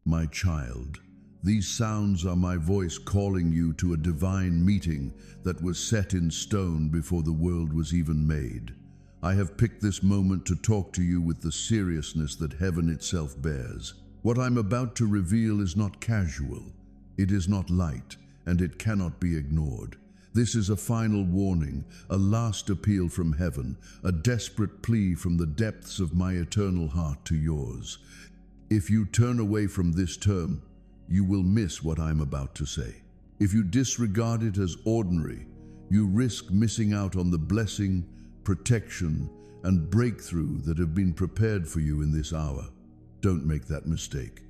My child, these sounds are my voice calling you to a divine meeting that was set in stone before the world was even made. I have picked this moment to talk to you with the seriousness that heaven itself bears. What I'm about to reveal is not casual. It is not light, and it cannot be ignored. This is a final warning, a last appeal from heaven, a desperate plea from the depths of my eternal heart to yours. If you turn away from this term, you will miss what I'm about to say. If you disregard it as ordinary, you risk missing out on the blessing, protection, and breakthrough that have been prepared for you in this hour. Don't make that mistake.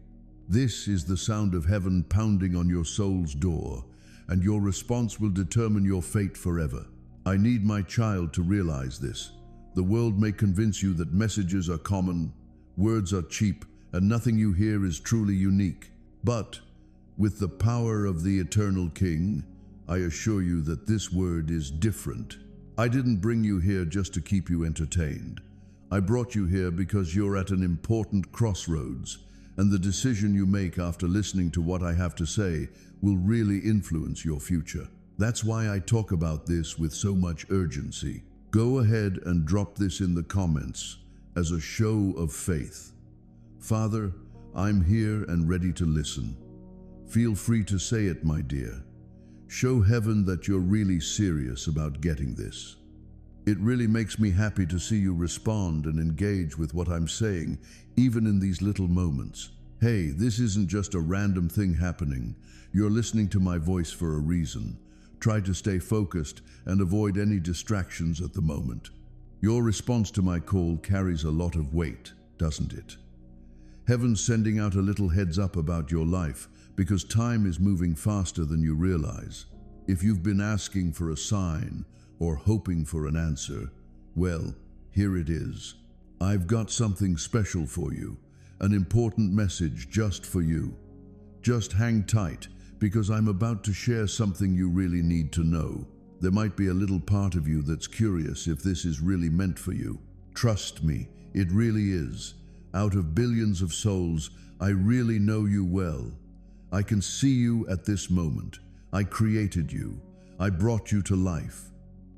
This is the sound of heaven pounding on your soul's door, and your response will determine your fate forever. I need my child to realize this. The world may convince you that messages are common, words are cheap, and nothing you hear is truly unique. But with the power of the eternal King, I assure you that this word is different. I didn't bring you here just to keep you entertained. I brought you here because you're at an important crossroads, and the decision you make after listening to what I have to say will really influence your future. That's why I talk about this with so much urgency. Go ahead and drop this in the comments as a show of faith. Father, I'm here and ready to listen. Feel free to say it, my dear. Show heaven that you're really serious about getting this. It really makes me happy to see you respond and engage with what I'm saying, even in these little moments. Hey, this isn't just a random thing happening. You're listening to my voice for a reason. Try to stay focused and avoid any distractions at the moment. Your response to my call carries a lot of weight, doesn't it? Heaven's sending out a little heads up about your life because time is moving faster than you realize. If you've been asking for a sign or hoping for an answer, well, here it is. I've got something special for you, an important message just for you. Just hang tight because I'm about to share something you really need to know. There might be a little part of you that's curious if this is really meant for you. Trust me, it really is. Out of billions of souls, I really know you well. I can see you at this moment. I created you. I brought you to life.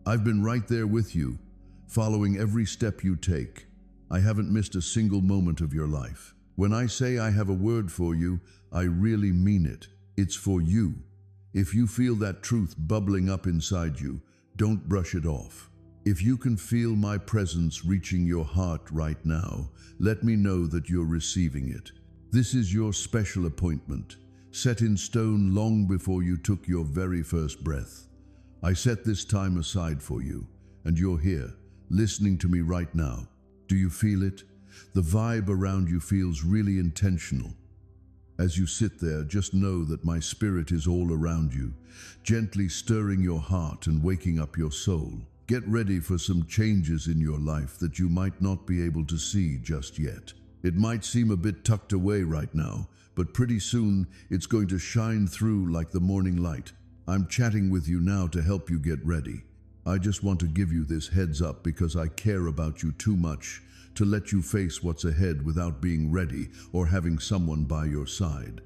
I've been right there with you, following every step you take. I haven't missed a single moment of your life. When I say I have a word for you, I really mean it. It's for you. If you feel that truth bubbling up inside you, don't brush it off. If you can feel my presence reaching your heart right now, let me know that you're receiving it. This is your special appointment, set in stone long before you took your very first breath. I set this time aside for you, and you're here, listening to me right now. Do you feel it? The vibe around you feels really intentional. As you sit there, just know that my spirit is all around you, gently stirring your heart and waking up your soul. Get ready for some changes in your life that you might not be able to see just yet. It might seem a bit tucked away right now, but pretty soon it's going to shine through like the morning light. I'm chatting with you now to help you get ready. I just want to give you this heads up because I care about you too much to let you face what's ahead without being ready or having someone by your side.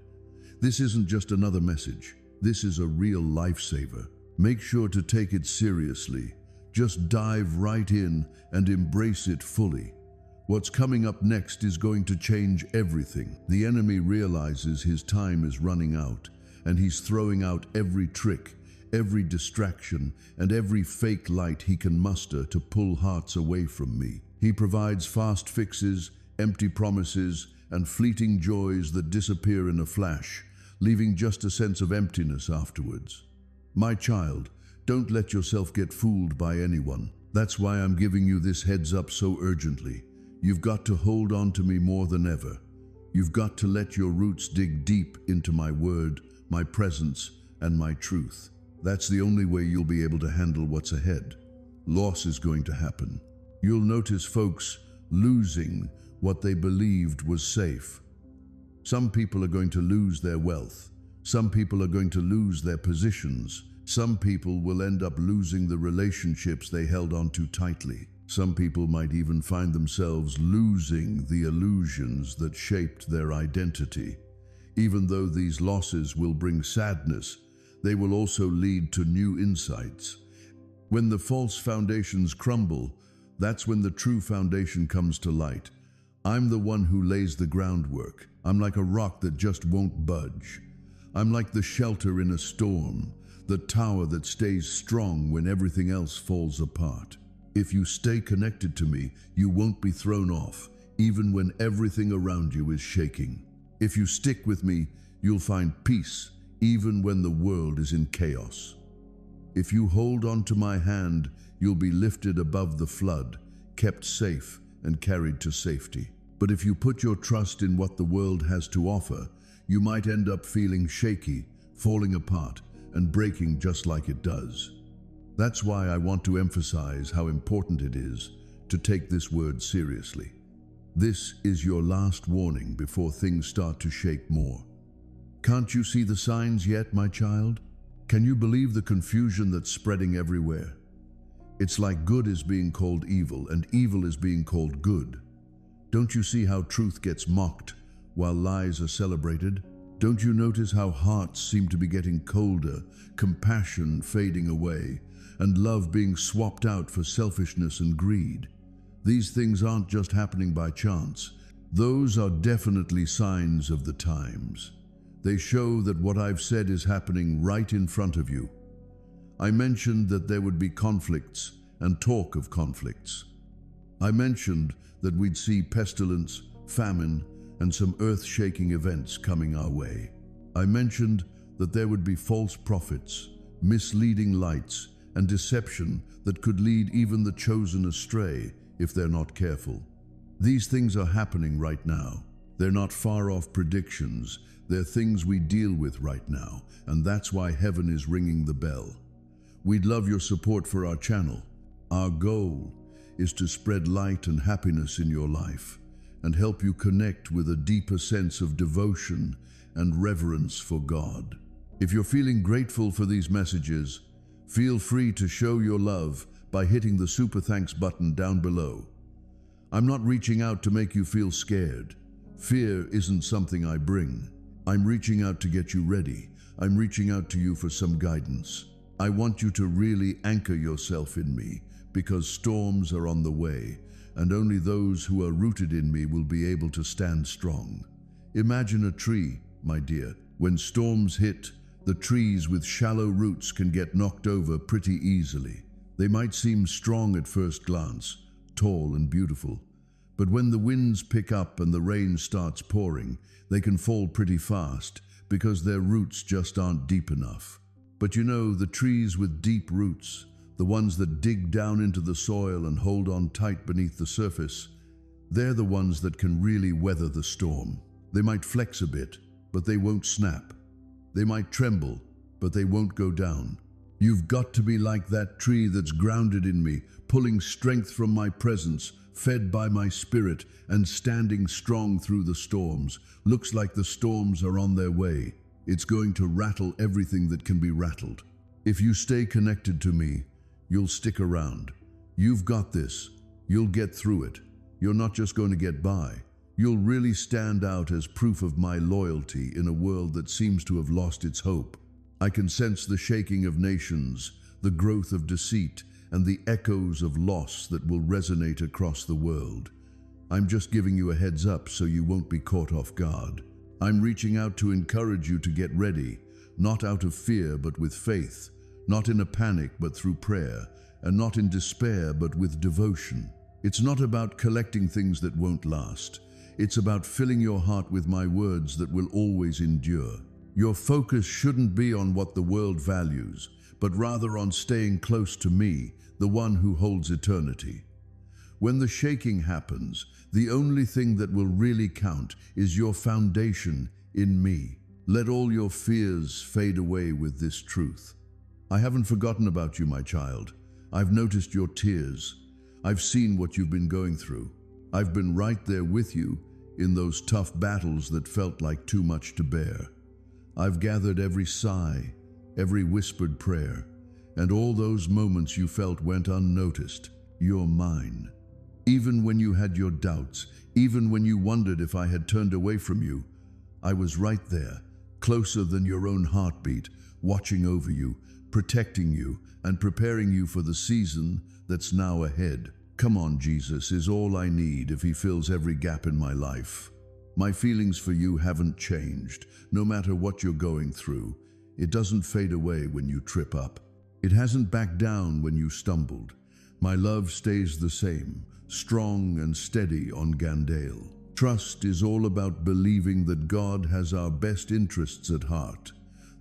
This isn't just another message. This is a real lifesaver. Make sure to take it seriously. Just dive right in and embrace it fully. What's coming up next is going to change everything. The enemy realizes his time is running out, and he's throwing out every trick, every distraction, and every fake light he can muster to pull hearts away from me. He provides fast fixes, empty promises, and fleeting joys that disappear in a flash, leaving just a sense of emptiness afterwards. My child, don't let yourself get fooled by anyone. That's why I'm giving you this heads up so urgently. You've got to hold on to me more than ever. You've got to let your roots dig deep into my word, my presence, and my truth. That's the only way you'll be able to handle what's ahead. Loss is going to happen. You'll notice folks losing what they believed was safe. Some people are going to lose their wealth. Some people are going to lose their positions. Some people will end up losing the relationships they held on to tightly. Some people might even find themselves losing the illusions that shaped their identity. Even though these losses will bring sadness, they will also lead to new insights. When the false foundations crumble, that's when the true foundation comes to light. I'm the one who lays the groundwork. I'm like a rock that just won't budge. I'm like the shelter in a storm, the tower that stays strong when everything else falls apart. If you stay connected to me, you won't be thrown off, even when everything around you is shaking. If you stick with me, you'll find peace, even when the world is in chaos. If you hold on to my hand, you'll be lifted above the flood, kept safe and carried to safety. But if you put your trust in what the world has to offer, you might end up feeling shaky, falling apart, and breaking just like it does. That's why I want to emphasize how important it is to take this word seriously. This is your last warning before things start to shake more. Can't you see the signs yet, my child? Can you believe the confusion that's spreading everywhere? It's like good is being called evil and evil is being called good. Don't you see how truth gets mocked while lies are celebrated? Don't you notice how hearts seem to be getting colder, compassion fading away, and love being swapped out for selfishness and greed? These things aren't just happening by chance. Those are definitely signs of the times. They show that what I've said is happening right in front of you. I mentioned that there would be conflicts and talk of conflicts. I mentioned that we'd see pestilence, famine, and some earth-shaking events coming our way. I mentioned that there would be false prophets, misleading lights, and deception that could lead even the chosen astray if they're not careful. These things are happening right now. They're not far-off predictions. They're things we deal with right now, and that's why heaven is ringing the bell. We'd love your support for our channel. Our goal is to spread light and happiness in your life and help you connect with a deeper sense of devotion and reverence for God. If you're feeling grateful for these messages, feel free to show your love by hitting the super thanks button down below. I'm not reaching out to make you feel scared. Fear isn't something I bring. I'm reaching out to get you ready. I'm reaching out to you for some guidance. I want you to really anchor yourself in me because storms are on the way, and only those who are rooted in me will be able to stand strong. Imagine a tree, my dear. When storms hit, the trees with shallow roots can get knocked over pretty easily. They might seem strong at first glance, tall and beautiful, but when the winds pick up and the rain starts pouring, they can fall pretty fast because their roots just aren't deep enough. But you know, the trees with deep roots, the ones that dig down into the soil and hold on tight beneath the surface, they're the ones that can really weather the storm. They might flex a bit, but they won't snap. They might tremble, but they won't go down. You've got to be like that tree that's grounded in me, pulling strength from my presence, fed by my spirit, and standing strong through the storms. Looks like the storms are on their way. It's going to rattle everything that can be rattled. If you stay connected to me, you'll stick around. You've got this. You'll get through it. You're not just going to get by. You'll really stand out as proof of my loyalty in a world that seems to have lost its hope. I can sense the shaking of nations, the growth of deceit, and the echoes of loss that will resonate across the world. I'm just giving you a heads up so you won't be caught off guard. I'm reaching out to encourage you to get ready, not out of fear but with faith, not in a panic but through prayer, and not in despair but with devotion. It's not about collecting things that won't last. It's about filling your heart with my words that will always endure. Your focus shouldn't be on what the world values, but rather on staying close to me, the one who holds eternity. When the shaking happens, the only thing that will really count is your foundation in me. Let all your fears fade away with this truth. I haven't forgotten about you, my child. I've noticed your tears. I've seen what you've been going through. I've been right there with you in those tough battles that felt like too much to bear. I've gathered every sigh, every whispered prayer, and all those moments you felt went unnoticed. You're mine. Even when you had your doubts, even when you wondered if I had turned away from you, I was right there, closer than your own heartbeat, watching over you, protecting you, and preparing you for the season that's now ahead. Come on, Jesus is all I need if he fills every gap in my life. My feelings for you haven't changed, no matter what you're going through. It doesn't fade away when you trip up. It hasn't backed down when you stumbled. My love stays the same, strong and steady on Gandale. Trust is all about believing that God has our best interests at heart,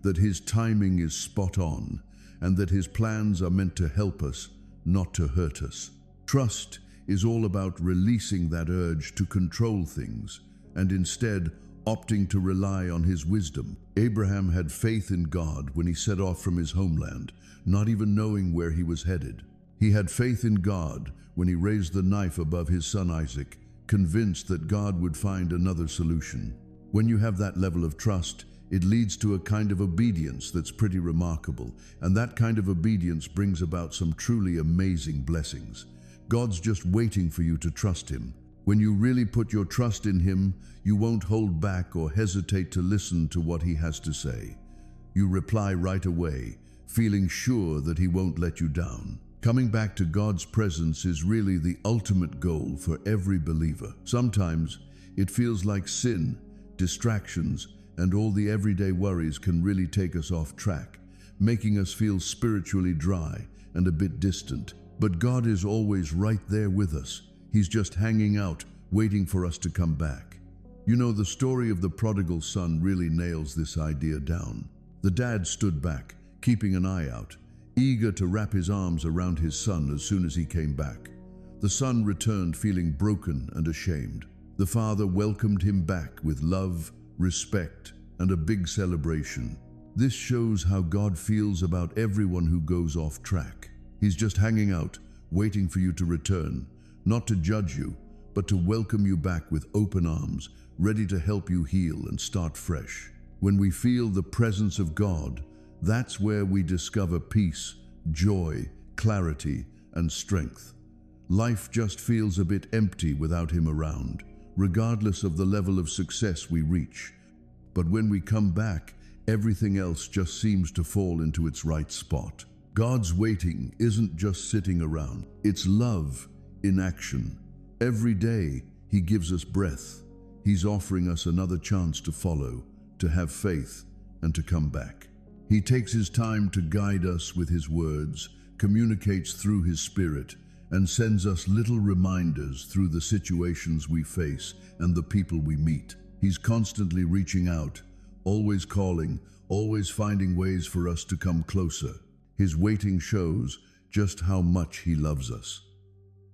that his timing is spot on, and that his plans are meant to help us, not to hurt us. Trust is all about releasing that urge to control things, and instead opting to rely on his wisdom. Abraham had faith in God when he set off from his homeland, not even knowing where he was headed. He had faith in God when he raised the knife above his son Isaac, convinced that God would find another solution. When you have that level of trust, it leads to a kind of obedience that's pretty remarkable, and that kind of obedience brings about some truly amazing blessings. God's just waiting for you to trust him. When you really put your trust in him, you won't hold back or hesitate to listen to what he has to say. You reply right away, feeling sure that he won't let you down. Coming back to God's presence is really the ultimate goal for every believer. Sometimes it feels like sin, distractions, and all the everyday worries can really take us off track, making us feel spiritually dry and a bit distant. But God is always right there with us. He's just hanging out, waiting for us to come back. You know, the story of the prodigal son really nails this idea down. The dad stood back, keeping an eye out, eager to wrap his arms around his son as soon as he came back. The son returned feeling broken and ashamed. The father welcomed him back with love, respect, and a big celebration. This shows how God feels about everyone who goes off track. He's just hanging out, waiting for you to return, not to judge you, but to welcome you back with open arms, ready to help you heal and start fresh. When we feel the presence of God, that's where we discover peace, joy, clarity, and strength. Life just feels a bit empty without him around, regardless of the level of success we reach. But when we come back, everything else just seems to fall into its right spot. God's waiting isn't just sitting around. It's love in action. Every day, he gives us breath. He's offering us another chance to follow, to have faith, and to come back. He takes his time to guide us with his words, communicates through his spirit, and sends us little reminders through the situations we face and the people we meet. He's constantly reaching out, always calling, always finding ways for us to come closer. His waiting shows just how much he loves us.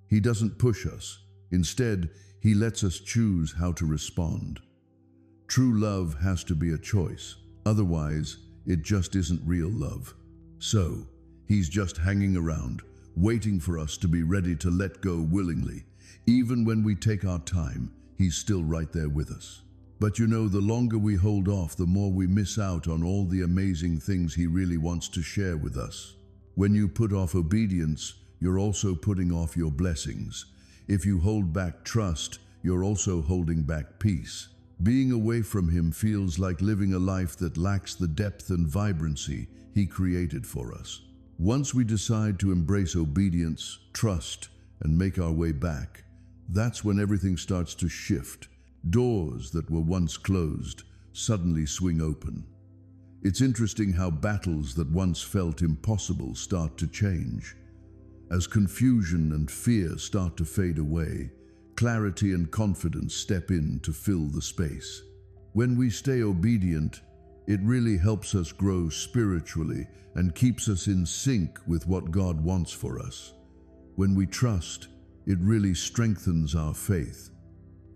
He doesn't push us. Instead, he lets us choose how to respond. True love has to be a choice. Otherwise, it just isn't real love. So, he's just hanging around, waiting for us to be ready to let go willingly. Even when we take our time, he's still right there with us. But you know, the longer we hold off, the more we miss out on all the amazing things he really wants to share with us. When you put off obedience, you're also putting off your blessings. If you hold back trust, you're also holding back peace. Being away from him feels like living a life that lacks the depth and vibrancy he created for us. Once we decide to embrace obedience, trust, and make our way back, that's when everything starts to shift. Doors that were once closed suddenly swing open. It's interesting how battles that once felt impossible start to change. As confusion and fear start to fade away, clarity and confidence step in to fill the space. When we stay obedient, it really helps us grow spiritually and keeps us in sync with what God wants for us. When we trust, it really strengthens our faith.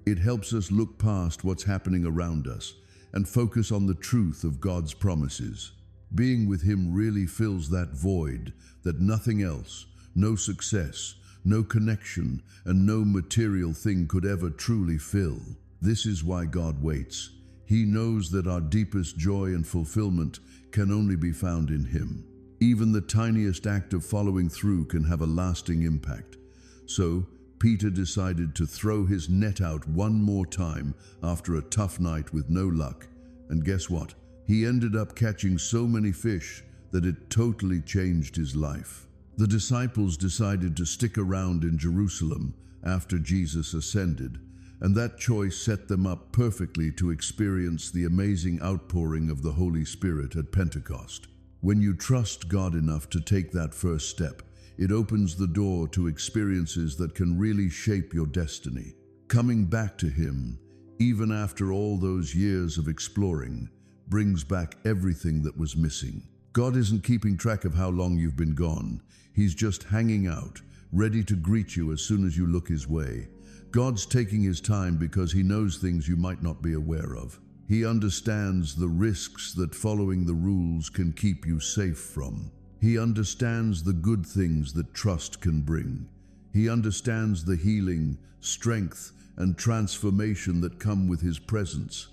It helps us look past what's happening around us and focus on the truth of God's promises. Being with him really fills that void that nothing else, no success, no connection, and no material thing could ever truly fill. This is why God waits. He knows that our deepest joy and fulfillment can only be found in him. Even the tiniest act of following through can have a lasting impact. So, Peter decided to throw his net out one more time after a tough night with no luck. And guess what? He ended up catching so many fish that it totally changed his life. The disciples decided to stick around in Jerusalem after Jesus ascended, and that choice set them up perfectly to experience the amazing outpouring of the Holy Spirit at Pentecost. When you trust God enough to take that first step, it opens the door to experiences that can really shape your destiny. Coming back to Him, even after all those years of exploring, brings back everything that was missing. God isn't keeping track of how long you've been gone. He's just hanging out, ready to greet you as soon as you look His way. God's taking His time because He knows things you might not be aware of. He understands the risks that following the rules can keep you safe from. He understands the good things that trust can bring. He understands the healing, strength, and transformation that come with His presence.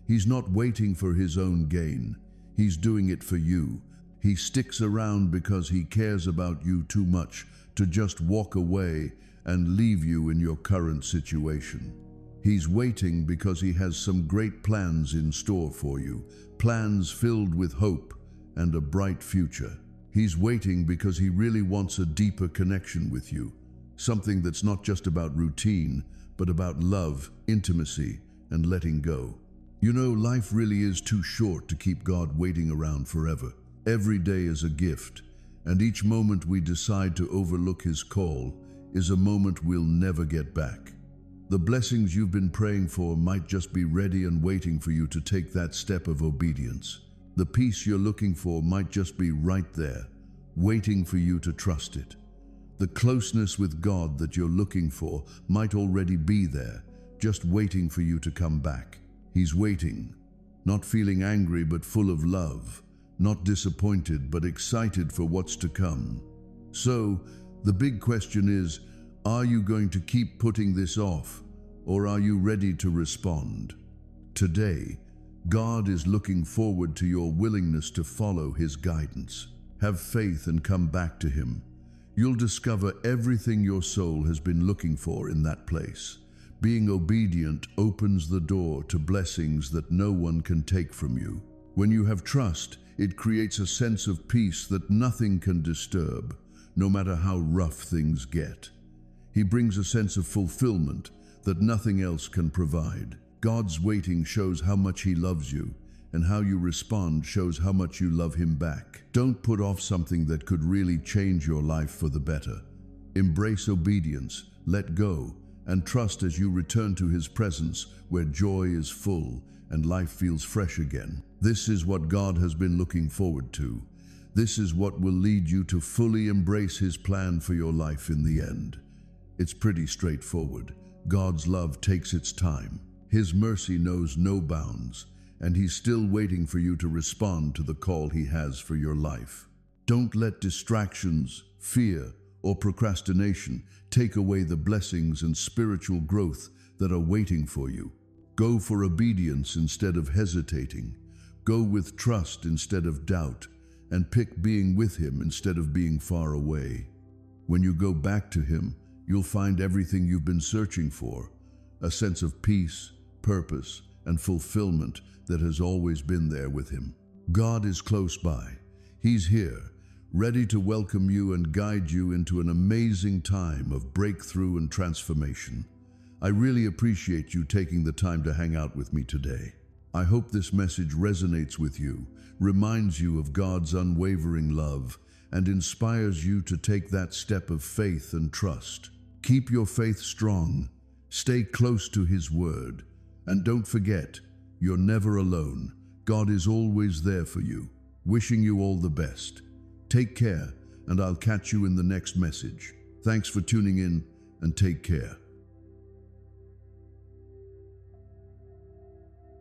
He's not waiting for His own gain. He's doing it for you. He sticks around because He cares about you too much to just walk away and leave you in your current situation. He's waiting because He has some great plans in store for you, plans filled with hope and a bright future. He's waiting because He really wants a deeper connection with you, something that's not just about routine, but about love, intimacy, and letting go. You know, life really is too short to keep God waiting around forever. Every day is a gift, and each moment we decide to overlook His call is a moment we'll never get back. The blessings you've been praying for might just be ready and waiting for you to take that step of obedience. The peace you're looking for might just be right there, waiting for you to trust it. The closeness with God that you're looking for might already be there, just waiting for you to come back. He's waiting, not feeling angry but full of love, not disappointed but excited for what's to come. So, the big question is, are you going to keep putting this off, or are you ready to respond? Today, God is looking forward to your willingness to follow His guidance. Have faith and come back to Him. You'll discover everything your soul has been looking for in that place. Being obedient opens the door to blessings that no one can take from you. When you have trust, it creates a sense of peace that nothing can disturb, no matter how rough things get. He brings a sense of fulfillment that nothing else can provide. God's waiting shows how much He loves you, and how you respond shows how much you love Him back. Don't put off something that could really change your life for the better. Embrace obedience, let go, and trust as you return to His presence where joy is full and life feels fresh again. This is what God has been looking forward to. This is what will lead you to fully embrace His plan for your life in the end. It's pretty straightforward. God's love takes its time. His mercy knows no bounds, and He's still waiting for you to respond to the call He has for your life. Don't let distractions, fear, or procrastination take away the blessings and spiritual growth that are waiting for you. Go for obedience instead of hesitating. Go with trust instead of doubt, and pick being with Him instead of being far away. When you go back to Him, you'll find everything you've been searching for, a sense of peace, purpose, and fulfillment that has always been there with Him. God is close by. He's here, ready to welcome you and guide you into an amazing time of breakthrough and transformation. I really appreciate you taking the time to hang out with me today. I hope this message resonates with you, reminds you of God's unwavering love, and inspires you to take that step of faith and trust. Keep your faith strong, stay close to His word, and don't forget, you're never alone. God is always there for you. Wishing you all the best. Take care, and I'll catch you in the next message. Thanks for tuning in, and take care.